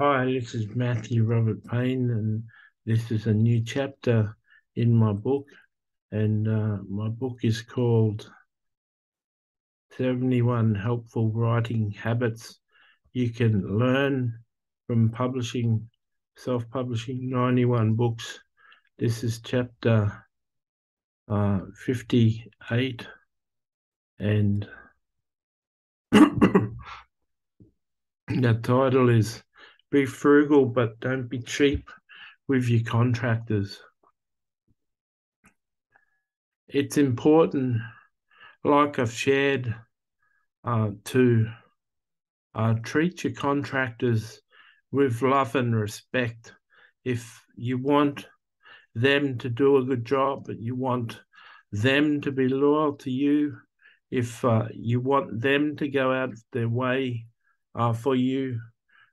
Hi, this is Matthew Robert Payne, and this is a new chapter in my book. And my book is called 71 Helpful Writing Habits You Can Learn from Self-Publishing 91 Books. This is chapter 58, and the title is Be Frugal, but Don't Be Cheap with Your Contractors. It's important, like I've shared, to treat your contractors with love and respect. If you want them to do a good job, you want them to be loyal to you, if you want them to go out of their way for you,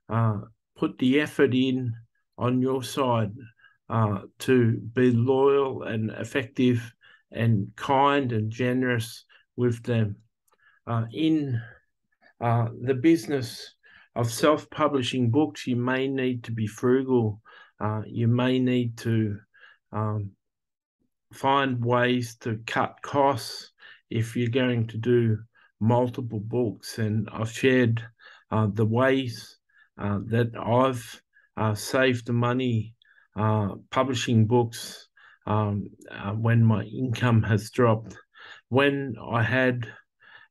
uh, put the effort in on your side to be loyal and effective and kind and generous with them. In the business of self-publishing books, you may need to be frugal. You may need to um, find ways to cut costs if you're going to do multiple books. And I've shared the ways that I've saved the money publishing books when my income has dropped. When I had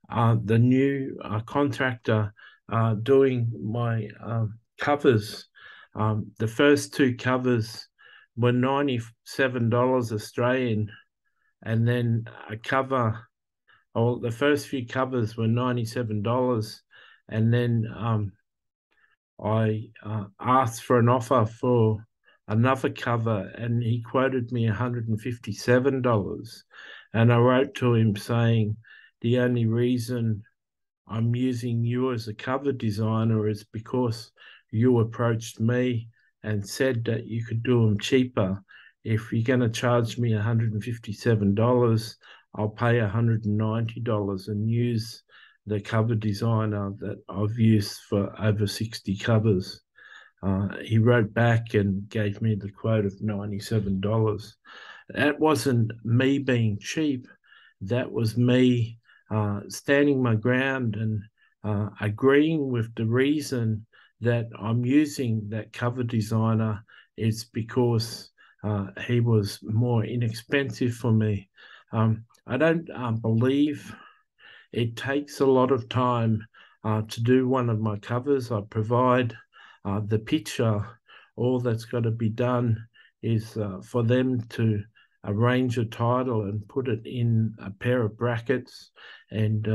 the new contractor doing my covers. The first two covers were $97 Australian, and then the first few covers were $97, and then I asked for an offer for another cover, and he quoted me $157. And I wrote to him saying, the only reason I'm using you as a cover designer is because you approached me and said that you could do them cheaper. If you're going to charge me $157, I'll pay $190 and use the cover designer that I've used for over 60 covers. He wrote back and gave me the quote of $97. That wasn't me being cheap. That was me standing my ground and agreeing with the reason that I'm using that cover designer is because he was more inexpensive for me. I don't believe it takes a lot of time to do one of my covers. I provide the picture. All that's got to be done is for them to arrange a title and put it in a pair of brackets. And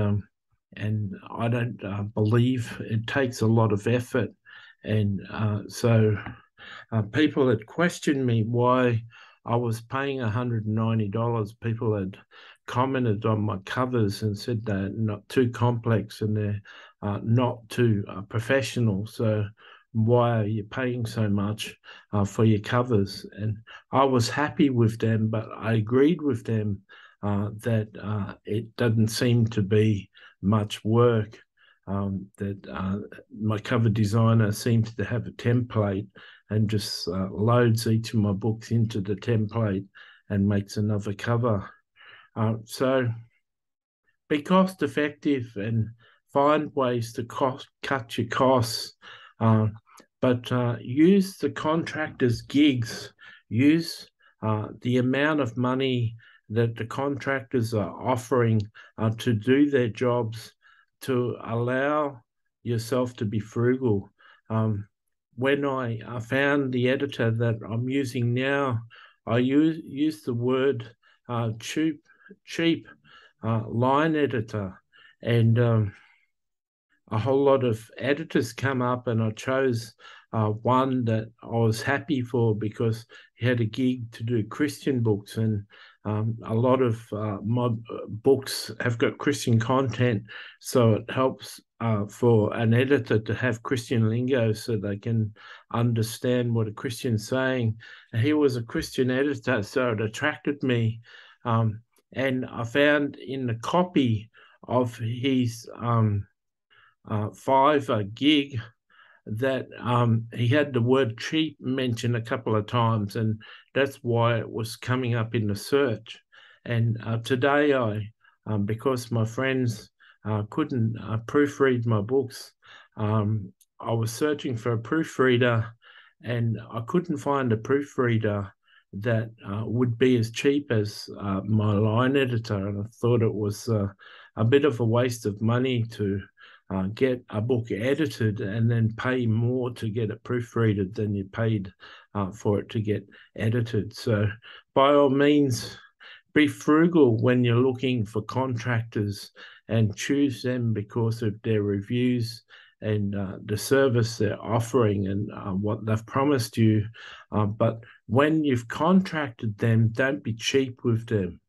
I don't believe it takes a lot of effort. And so people had questioned me why I was paying $190. People had commented on my covers and said they're not too complex and they're not too professional. So why are you paying so much for your covers? And I was happy with them, but I agreed with them that it doesn't seem to be much work. That my cover designer seems to have a template and just loads each of my books into the template and makes another cover. So be cost effective and find ways to cut your costs, but use the contractor's gigs, use the amount of money that the contractors are offering to do their jobs to allow yourself to be frugal. When I found the editor that I'm using now, I use the word cheap line editor, and a whole lot of editors come up, and I chose one that I was happy for because he had a gig to do Christian books, and a lot of my books have got Christian content, so it helps for an editor to have Christian lingo so they can understand what a Christian's saying. And he was a Christian editor, so it attracted me. And I found in the copy of his Fiverr gig that he had the word cheap mentioned a couple of times, and that's why it was coming up in the search. And today, because my friends couldn't proofread my books, I was searching for a proofreader, and I couldn't find a proofreader that would be as cheap as my line editor. And I thought it was a bit of a waste of money to get a book edited and then pay more to get it proofreaded than you paid for it to get edited. So, by all means, be frugal when you're looking for contractors and choose them because of their reviews and the service they're offering and what they've promised you. But when you've contracted them, don't be cheap with them.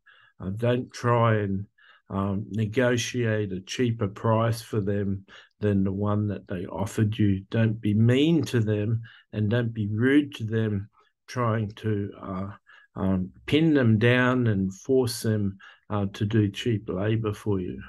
Don't try and negotiate a cheaper price for them than the one that they offered you. Don't be mean to them and don't be rude to them, trying to pin them down and force them to do cheap labor for you.